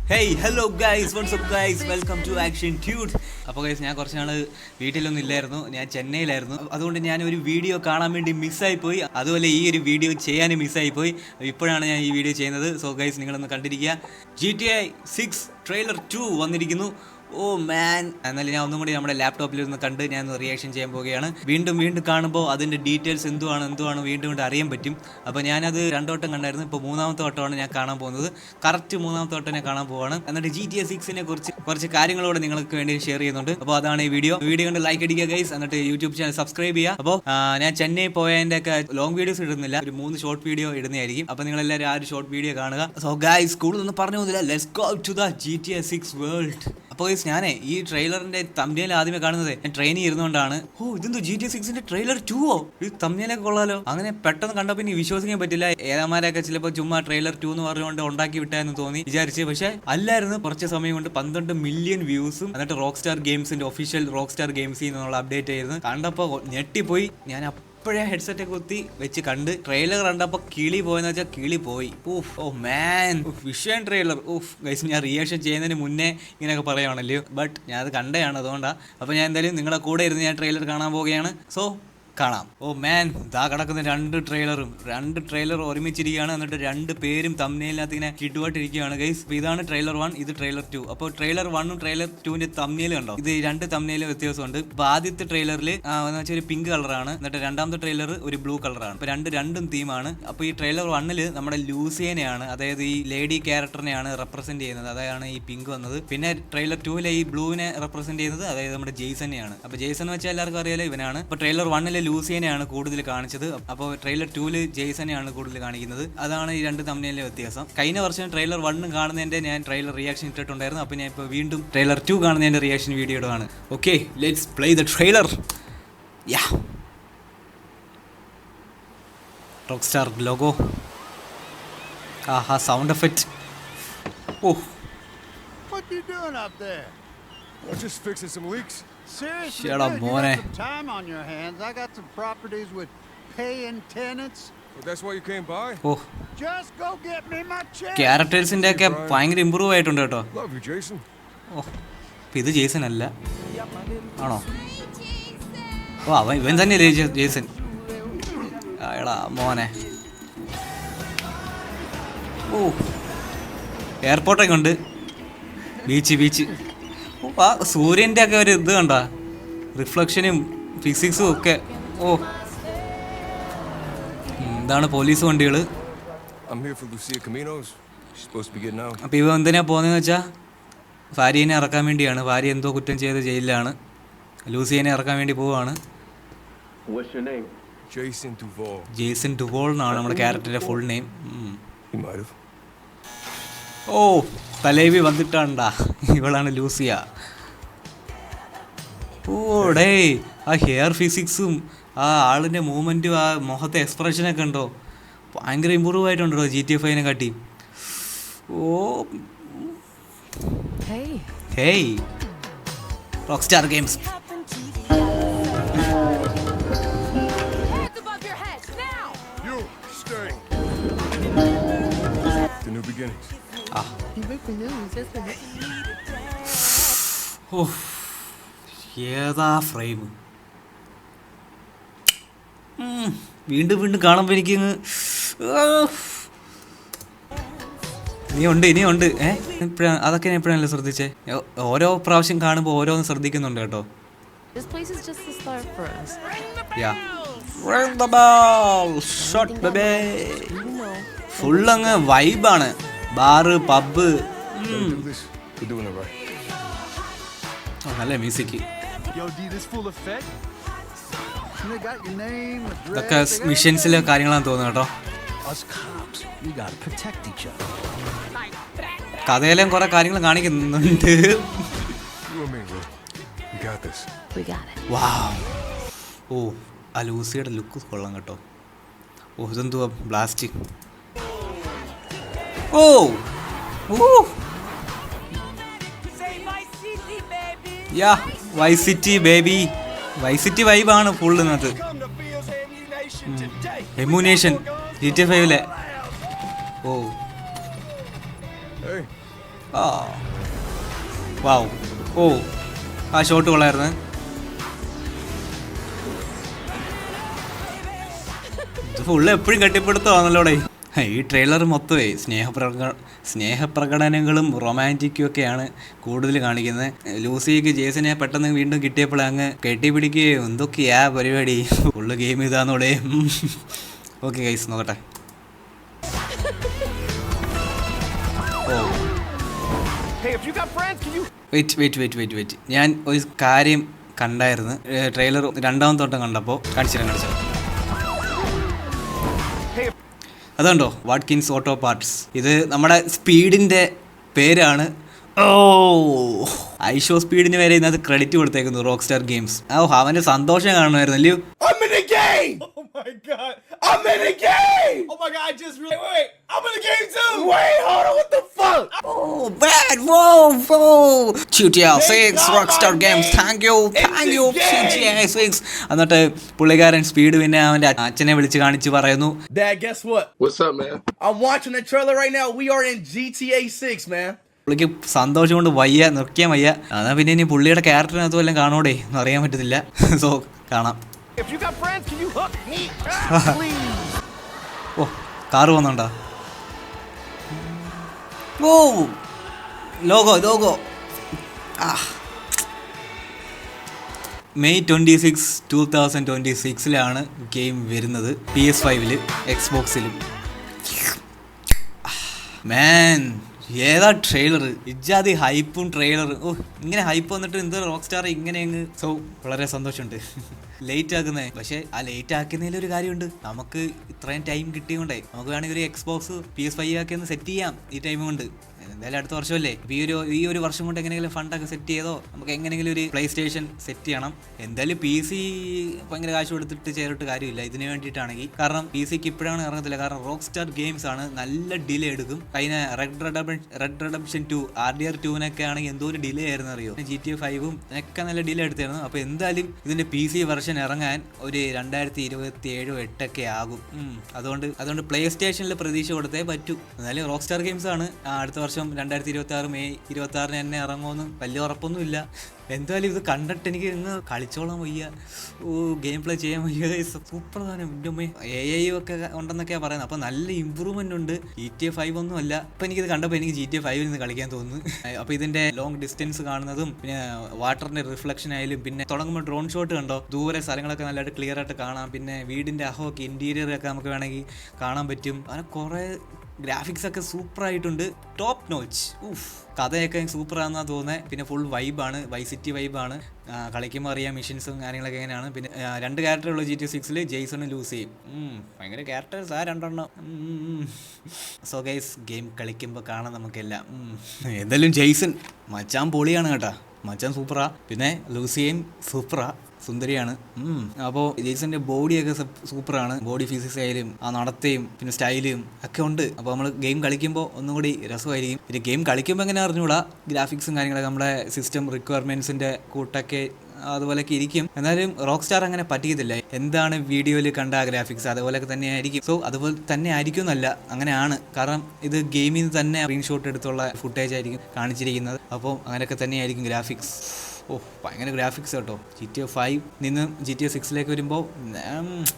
Hey hello guys, what's up guys, welcome to Action Dude. അപ്പോൾ guys, ഞാൻ കുറച്ച് നാൾ വീട്ടിലൊന്നും ഇല്ലായിരുന്നു, ഞാൻ ചെന്നൈയിലായിരുന്നു. അതുകൊണ്ട് ഞാൻ ഒരു വീഡിയോ കാണാൻ വേണ്ടി മിസ്സായിപ്പോയി. അതുപോലെ ഈ ഒരു വീഡിയോ ചെയ്യാനും മിസ്സായിപ്പോയി. ഇപ്പോഴാണ് ഞാൻ ഈ വീഡിയോ ചെയ്യുന്നത്. സോ ഗൈസ്, നിങ്ങളൊന്ന് കണ്ടിരിക്കുക. GTA 6 ട്രെയിലർ 2 വന്നിരിക്കുന്നു. ഓ മാൻ, എന്നാലും ഞാൻ ഒന്നും കൂടി നമ്മുടെ ലാപ്ടോപ്പിലിരുന്ന് കണ്ട് ഞാൻ റിയാക്ഷൻ ചെയ്യാൻ പോവുകയാണ്. വീണ്ടും കാണുമ്പോൾ അതിൻ്റെ ഡീറ്റെയിൽസ് എന്തുവാണ് വീണ്ടും അറിയാൻ പറ്റും. അപ്പോൾ ഞാനത് 2 വട്ടം കണ്ടായിരുന്നു. ഇപ്പോൾ 3ാമത്തെ വട്ടമാണ് ഞാൻ കാണാൻ പോകുന്നത്. കറക്റ്റ് 3ാമത്തെ വട്ടം ഞാൻ കാണാൻ പോവാണ്. എന്നിട്ട് GTA 6നെ കുറിച്ച് കുറച്ച് കാര്യങ്ങളോട് നിങ്ങൾക്ക് വേണ്ടി ഷെയർ ചെയ്യുന്നുണ്ട്. അപ്പോൾ അതാണ് ഈ വീഡിയോ കണ്ട് ലൈക്ക് അടിക്കുക ഗൈസ്. എന്നിട്ട് യൂട്യൂബ് ചാനൽ സബ്സ്ക്രൈബ് ചെയ്യുക. അപ്പോൾ ഞാൻ ചെന്നൈ പോയതിൻ്റെ ഒക്കെ ലോങ് വീഡിയോസ് ഇടുന്നില്ല, ഒരു 3 ഷോർട്ട് വീഡിയോ ഇടുന്നതായിരിക്കും. അപ്പോൾ നിങ്ങളെല്ലാവരും ആ ഒരു ഷോർട്ട് വീഡിയോ കാണുക. സോ ഗൈസ്, കൂടുതലൊന്നും പറഞ്ഞു പോകുന്നില്ല, let's go to the GTA 6 world. അപ്പോൾ ഗൈസ്, ഞാനേ ഈ ട്രെയിലറിന്റെ തമ്പ്നെയിൽ ആദ്യമേ കാണുന്നത് ഞാൻ ട്രെയിനിൽ ഇരുന്നുകൊണ്ടാണ്. ഇതെന്തോ GTA 6ന്റെ ട്രെയിലർ 2 ഈ തമ്പ്നെയിലൊക്കെ കൊള്ളാലോ. അങ്ങനെ പെട്ടെന്ന് കണ്ടപ്പോൾ ഇനി വിശ്വസിക്കാൻ പറ്റില്ല. ഏതാമാരൊക്കെ ചിലപ്പോൾ ചുമ്മാ ട്രെയിലർ 2 എന്ന് പറഞ്ഞുകൊണ്ട് ഉണ്ടാക്കി വിട്ടാന്ന് തോന്നി വിചാരിച്ചു. പക്ഷേ അല്ലായിരുന്നു. കുറച്ച് സമയം കൊണ്ട് 12 മില്യൺ വ്യൂസും എന്നിട്ട് റോക്സ്റ്റാർ ഗെയിംസിന്റെ ഒഫീഷ്യൽ റോക്സ്റ്റാർ ഗെയിംസിൽ നിന്നുള്ള അപ്ഡേറ്റ് ആയിരുന്നു. കണ്ടപ്പോൾ ഞെട്ടിപ്പോയി. ഞാൻ അപ്പോഴേ ഹെഡ്സെറ്റ് കുത്തി വെച്ച് കണ്ട് ട്രെയിലർ കണ്ടപ്പോൾ കിളി പോയെന്ന് വെച്ചാൽ കിളി പോയി. ഓ മാൻ, വിഷയം ട്രെയിലർ. ഗൈസ്, ഞാൻ റിയാക്ഷൻ ചെയ്യുന്നതിന് മുന്നേ ഇങ്ങനെയൊക്കെ പറയുവാണല്ലോ, ബട്ട് ഞാൻ അത് കണ്ടതാണ്, അതുകൊണ്ടാണ്. അപ്പോൾ ഞാൻ എന്തായാലും നിങ്ങളെ കൂടെ ഇരുന്ന് ഞാൻ ട്രെയിലർ കാണാൻ പോവുകയാണ്. സോ കാണാം. ഓ മാൻ, ഇതാ കിടക്കുന്ന 2 ട്രെയിലർ ഒരുമിച്ചിരിക്കുകയാണ്. എന്നിട്ട് 2 പേരും തമ്പ്നെയിലിനകത്ത് ഇങ്ങനെ കിടുവായിട്ടിരിക്കുകയാണ് ഗൈസ്. അപ്പോൾ ഇതാണ് ട്രെയിലർ 1, ഇത് ട്രെയിലർ 2. അപ്പോൾ ട്രെയിലർ 1ഉം ട്രെയിലർ 2ന്റെ തമ്പ്നെയിൽ കണ്ടോ, ഇത് 2 തമ്പ്നെയിലും വ്യത്യാസമുണ്ട്. ഇപ്പോൾ ആദ്യത്തെ ട്രെയിലറിൽ എന്ന് വെച്ചാൽ ഒരു പിങ്ക് കളറാണ്, എന്നിട്ട് 2ാമത്തെ ട്രെയിലർ ഒരു ബ്ലൂ കളറാണ്. ഇപ്പോൾ രണ്ടും തീമാണ്. അപ്പോൾ ഈ ട്രെയിലർ 1ൽ നമ്മുടെ ലൂസിയനെയാണ്, അതായത് ഈ ലേഡി ക്യാരക്ടറിനെയാണ് റെപ്രസെന്റ് ചെയ്യുന്നത്, അതാണ് ഈ പിങ്ക് വന്നത്. പിന്നെ ട്രെയിലർ 2ലെ ഈ ബ്ലൂവിനെ റെപ്രസെന്റ് ചെയ്യുന്നത് അതായത് നമ്മുടെ ജെയ്സനെയാണ്. അപ്പോൾ ജെയ്സൺ വെച്ചാൽ എല്ലാവർക്കും അറിയാലോ, ഇവനാണ്. അപ്പോൾ ട്രെയിലർ 1ലെ ലൂസിയനെയാണ് കൂടുതൽ കാണിച്ചത്. അപ്പോൾ ട്രെയിലർ 2ല് ജെയ്സനെയാണ് കൂടുതൽ കാണിക്കുന്നത്. അതാണ് ഈ 2 തമ്പ്നെയിലിലെ വ്യത്യാസം. കഴിഞ്ഞ വർഷം ട്രെയിലർ 1 കാണുന്നതിന്റെ ഞാൻ ട്രെയിലർ റിയാക്ഷൻ ഇട്ടിട്ടുണ്ടായിരുന്നു. അപ്പോൾ ഞാൻ ഇപ്പോൾ വീണ്ടും ട്രെയിലർ 2 കാണുന്നതിന്റെ റിയാക്ഷൻ വീഡിയോ ഇടുകയാണ്. Okay, let's play the trailer. Yeah, rockstar logo. Aaha, sound effect. What you doing up there? I'm just fixing some leaks. Seriously, Shut up, dude, boy. you got some time on your hands. I got some properties with paying tenants. Well, that's why you came by? Just go get me my check. ക്യാരക്ടേഴ്സിന്റെ ഒക്കെ ഭയങ്കര improve ആയിട്ടുണ്ട് കേട്ടോ. Love you, Jason. ഇത് Jason അല്ല, ആണോ? ഇവൻ തന്നെയല്ലേ Jason. എടാ മോനെ. എയർപോർട്ടൊക്കെ ഉണ്ട്, ബീച്ച്. സൂര്യൻ്റെ ഒക്കെ ഒരു ഇത് കണ്ട, റിഫ്ലക്ഷനും ഫിസിക്സും ഒക്കെ. എന്താണ് പോലീസ് വണ്ടികൾ. അപ്പോൾ ഇവ എന്തിനാ പോകുന്നതെന്ന് വെച്ചാൽ ഭാര്യനെ ഇറക്കാൻ വേണ്ടിയാണ്. ഭാര്യ എന്തോ കുറ്റം ചെയ്ത് ജയിലിലാണ്. ലൂസിയനെ ഇറക്കാൻ വേണ്ടി പോവുകയാണ്. ജേസൺ ഡുവോൾ എന്നാണ് നമ്മുടെ ക്യാരക്ടറിന്റെ ഫുൾ നെയിം. തലേവി വന്നിട്ടാണ്ടാ, ഇവളാണ് ലൂസിയ. ഡേ, ആ ഹെയർ ഫിസിക്സും ആ ആളിൻ്റെ മൂവ്മെൻറ്റും ആ മുഖത്തെ എക്സ്പ്രഷനൊക്കെ ഉണ്ടോ, ഭയങ്കര ഇമ്പ്രൂവ് ആയിട്ടുണ്ടോ GTA 5നെ കാട്ടി. Hey rockstar games. The new beginnings. ഏതാ ഫ്രെയിം. വീണ്ടും കാണുമ്പോൾ എനിക്ക് ഇനിയുണ്ട്. അതൊക്കെ ഞാൻ എപ്പോഴാണല്ലോ ശ്രദ്ധിച്ചേ. ഓരോ പ്രാവശ്യം കാണുമ്പോൾ ഓരോന്ന് ശ്രദ്ധിക്കുന്നുണ്ട് കേട്ടോ. ഫുള്ളങ്ങ് വൈബാണ്. ബാറ്, പബ്ബ്, നല്ല മ്യൂസിക്. ഇതൊക്കെ മിഷൻസിലെ കാര്യങ്ങളാണെന്ന് തോന്നുന്നു കേട്ടോ. കഥയിലും കുറെ കാര്യങ്ങൾ കാണിക്കുന്നുണ്ട്. ആ ലൂസിയുടെ ലുക്ക് കൊള്ളാം കേട്ടോ. ഇതെന്തുവാ blast. Vice City baby. Vice City വൈബാണ് ഫുൾ ഇന്നത്തെ. GTA 5ലെ. ആ വാവ്, ഓ ആ ഷോട്ട് കൊള്ളായിരുന്നു. ഇത് ഫുള്ള് എപ്പോഴും കെട്ടിപ്പിടുത്തമാണല്ലോടെ. ഈ ട്രെയിലർ മൊത്തമേ സ്നേഹപ്രകടനങ്ങളും റൊമാൻറ്റിക്കും ഒക്കെയാണ് കൂടുതൽ കാണിക്കുന്നത്. ലൂസിക്ക് ജേസനെ പെട്ടെന്ന് വീണ്ടും കിട്ടിയപ്പോൾ അങ്ങ് കെട്ടിപ്പിടിക്കുകയോ എന്തൊക്കെയാ പരിപാടി. ഫുള്ള് ഗെയിം ഇതാന്നോടെ. ഓക്കെ ഗൈസ്, നോക്കട്ടെ. ഓ വെയിറ്റ്, ഞാൻ ഒരു കാര്യം കണ്ടായിരുന്നു ട്രെയിലർ രണ്ടാമത്തെ തൊട്ടം കണ്ടപ്പോൾ. കാണിച്ചു അതുണ്ടോ, വാട്കിൻസ് ഓട്ടോ പാർട്സ്. ഇത് നമ്മുടെ സ്പീഡിൻ്റെ പേരാണ്. ഓ ഐഷോ സ്പീഡിന് വരെ ഇതിനകത്ത് ക്രെഡിറ്റ് കൊടുത്തേക്കുന്നു റോക്ക് സ്റ്റാർ ഗെയിംസ്. ഓ അവൻ്റെ സന്തോഷം കാണുമായിരുന്നു അല്ലയോ. I'm in the game! Oh my god, I just really... Wait, I'm in the game too! Wait, hold on, what the fuck? Oh, bad, whoa! GTA 6, Rockstar Games, thank you, GTA 6. എന്നിട്ട് പുള്ളിക്കാരൻ speed പിന്നെ അവൻ്റെ അച്ഛനെ വിളിച്ച് കാണിച്ച് പറയുന്നു, Dad, guess what? What's up, man? I'm watching the trailer right now. We are in GTA 6, man. പുള്ളിക്ക് സന്തോഷം കൊണ്ട് വയ്യ, നിർക്കാൻ വയ്യ. അതാ പിന്നെ ഇനി പുള്ളിയുടെ ക്യാരക്ടറിനകത്തും എല്ലാം കാണോടെ എന്ന് അറിയാൻ പറ്റത്തില്ല. സോ കാണാം. If you got friends, can you hook me up, please? ഓ കാറ് വന്നോണ്ടാ. ഓ ലോഗോ May 26, 2026 ഗെയിം വരുന്നത്. PS5 എക്സ്ബോക്സിലും. മാൻ ഏതാ ട്രെയിലർ, ഇജാതി ഹൈപ്പും ട്രെയിലർ. ഓ ഇങ്ങനെ ഹൈപ്പ് വന്നിട്ട് എന്താ റോക്ക് സ്റ്റാർ ഇങ്ങനെ അങ്ങ്. സോ വളരെ സന്തോഷമുണ്ട് ലേറ്റ് ആക്കുന്നേ. പക്ഷേ ആ ലേറ്റ് ആക്കുന്നതിലൊരു കാര്യമുണ്ട്, നമുക്ക് ഇത്രയും ടൈം കിട്ടിയോണ്ടേ നമുക്ക് വേണമെങ്കിൽ ഒരു എക്സ്ബോക്സ് PS5 ആക്കി ഒന്ന് സെറ്റ് ചെയ്യാം ഈ ടൈം കൊണ്ട്. എന്തായാലും അടുത്ത വർഷമല്ലേ. ഈ ഒരു വർഷം കൊണ്ട് എങ്ങനെയെങ്കിലും ഫണ്ടൊക്കെ സെറ്റ് ചെയ്തോ നമുക്ക് എങ്ങനെയെങ്കിലും ഒരു പ്ലേ സ്റ്റേഷൻ സെറ്റ് ചെയ്യണം. എന്തായാലും PC ഭയങ്കര കാശ് കൊടുത്തിട്ട് ചേരിട്ട് കാര്യമില്ല ഇതിന് വേണ്ടിയിട്ടാണെങ്കിൽ. കാരണം PCക്ക് ഇപ്പോഴാണ് ഇറങ്ങത്തില്ല. കാരണം റോക്ക് സ്റ്റാർ ഗെയിംസ് ആണ്, നല്ല ഡിലേ എടുക്കും. കഴിഞ്ഞ റെഡ് റെഡംപ്ഷൻ 2 RDR 2 ആണെങ്കിൽ എന്തോ ഒരു ഡിലേ ആയിരുന്നു അറിയോ. GTA 5 ഒക്കെ നല്ല ഡിലേ എടുത്തായിരുന്നു. അപ്പോൾ എന്തായാലും ഇതിൻ്റെ PC വെർഷൻ ഇറങ്ങാൻ ഒരു 2027-8 ആകും. അതുകൊണ്ട് പ്ലേ സ്റ്റേഷനിൽ പ്രതീക്ഷ കൊടുത്തേ പറ്റൂ. എന്നാലും റോക്ക് സ്റ്റാർ ഗെയിംസ് ആണ്. അടുത്ത വർഷം 2026 May 26 തന്നെ ഇറങ്ങുമെന്ന് വലിയ ഉറപ്പൊന്നുമില്ല. എന്തായാലും ഇത് കണ്ടിട്ട് എനിക്ക് ഇന്ന് കളിച്ചോളാൻ വയ്യ. ഓ ഗെയിം പ്ലേ ചെയ്യാൻ വയ്യ. സൂപ്പർ സാധനം. എൻ്റെ അമ്മ AI ഒക്കെ ഉണ്ടെന്നൊക്കെയാണ് പറയുന്നത്. അപ്പോൾ നല്ല ഇമ്പ്രൂവ്മെൻ്റ് ഉണ്ട്. GTA 5 ഒന്നും അല്ല. അപ്പോൾ എനിക്കിത് കണ്ടപ്പോൾ എനിക്ക് GTA 5 നിന്ന് കളിക്കാൻ തോന്നുന്നു. അപ്പോൾ ഇതിൻ്റെ ലോങ് ഡിസ്റ്റൻസ് കാണുന്നതും പിന്നെ വാട്ടറിൻ്റെ റിഫ്ലക്ഷൻ ആയാലും പിന്നെ തുടങ്ങുമ്പോൾ ഡ്രോൺ ഷോട്ട് കണ്ടോ, ദൂരെ സ്ഥലങ്ങളൊക്കെ നല്ലതായിട്ട് ക്ലിയർ ആയിട്ട് കാണാം. പിന്നെ വീടിൻ്റെ അഹമൊക്കെ ഇൻറ്റീരിയറൊക്കെ നമുക്ക് വേണമെങ്കിൽ കാണാൻ പറ്റും. അങ്ങനെ കുറേ ഗ്രാഫിക്സ് ഒക്കെ സൂപ്പറായിട്ടുണ്ട്, ടോപ്പ് നോച്ച്. കഥയൊക്കെ സൂപ്പറാണെന്നാണ് തോന്നുന്നത്. പിന്നെ ഫുൾ വൈബാണ്, വൈസിറ്റി വൈബാണ്. കളിക്കുമ്പോൾ അറിയാം മിഷൻസും കാര്യങ്ങളൊക്കെ എങ്ങനെയാണ്. പിന്നെ 2 ക്യാരക്ടറുള്ള GTA 6 ജെയ്സണും ലൂസിയും. ഭയങ്കര ക്യാരക്ടേഴ്സ് ആ 2 സോ ഗൈസ് ഗെയിം കളിക്കുമ്പോൾ കാണാം നമുക്കെല്ലാം. എന്തായാലും ജെയ്സൺ മച്ചാൻ പൊളിയാണ് കേട്ടോ, മച്ചാൻ സൂപ്പറാ. പിന്നെ ലൂസിയും സൂപ്പറാ, സുന്ദരിയാണ്. അപ്പോൾ ജെയ്സന്റെ ബോഡിയൊക്കെ സൂപ്പറാണ്. ബോഡി ഫിസിക്സ് ആയാലും ആ നടത്തയും പിന്നെ സ്റ്റൈലും ഒക്കെ ഉണ്ട്. അപ്പോൾ നമ്മൾ ഗെയിം കളിക്കുമ്പോൾ ഒന്നും കൂടി രസമായിരിക്കും. പിന്നെ ഗെയിം കളിക്കുമ്പോൾ എങ്ങനെ അറിഞ്ഞൂടാ, ഗ്രാഫിക്സും കാര്യങ്ങളൊക്കെ നമ്മുടെ സിസ്റ്റം റിക്വയർമെൻറ്റ്സിൻ്റെ കൂട്ടൊക്കെ അതുപോലെയൊക്കെ ഇരിക്കും. എന്നാലും റോക്ക് സ്റ്റാർ അങ്ങനെ പറ്റിയതില്ല. എന്താണ് വീഡിയോയിൽ കണ്ട ഗ്രാഫിക്സ് അതുപോലെയൊക്കെ തന്നെ ആയിരിക്കും. സോ അതുപോലെ തന്നെ ആയിരിക്കും എന്നല്ല, അങ്ങനെയാണ്. കാരണം ഇത് ഗെയിമിൽ നിന്ന് തന്നെ സ്ക്രീൻഷോട്ട് എടുത്തുള്ള ഫുട്ടേജ് ആയിരിക്കും കാണിച്ചിരിക്കുന്നത്. അപ്പോൾ അങ്ങനെയൊക്കെ തന്നെയായിരിക്കും ഗ്രാഫിക്സ്. ഓ ഭയങ്കര ഗ്രാഫിക്സ് കേട്ടോ. GTA 5 നിന്ന് GTA 6 വരുമ്പോൾ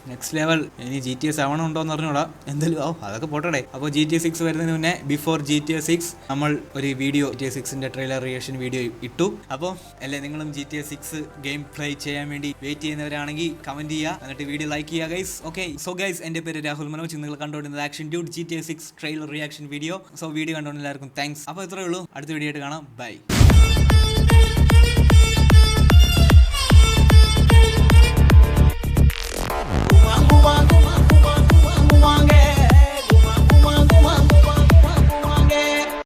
നെക്സ്റ്റ് ലെവൽ. ഇനി GTA 7 ഉണ്ടോ എന്ന് അറിഞ്ഞൂടാ. എന്തായാലും അതൊക്കെ പോട്ടെ. അപ്പോൾ GTA 6 വരുന്നതിന് മുന്നേ ബിഫോർ GTA 6 നമ്മൾ ഒരു video GTA 6 trailer reaction video ഇട്ടു. അപ്പോൾ അല്ലേ നിങ്ങളും GTA 6 ഗെയിം പ്ലേ ചെയ്യാൻ വേണ്ടി വെയിറ്റ് ചെയ്യുന്നവരാണെങ്കിൽ കമൻറ്റ് ചെയ്യുക, എന്നിട്ട് വീഡിയോ ലൈക്ക് ചെയ്യുക ഗൈസ്. ഓക്കെ സോ ഗൈസ്, എൻ്റെ പേര് രാഹുൽ മനോജ്. നിങ്ങൾ കണ്ടുകൊണ്ടിരുന്നത് Action Dude GTA 6 trailer reaction video. So video കണ്ടുകൊണ്ട് എല്ലാവർക്കും താങ്ക്സ്. അപ്പോൾ ഇത്രയേ ഉള്ളൂ. അടുത്ത വീഡിയോ ആയിട്ട് കാണാം. ബൈ.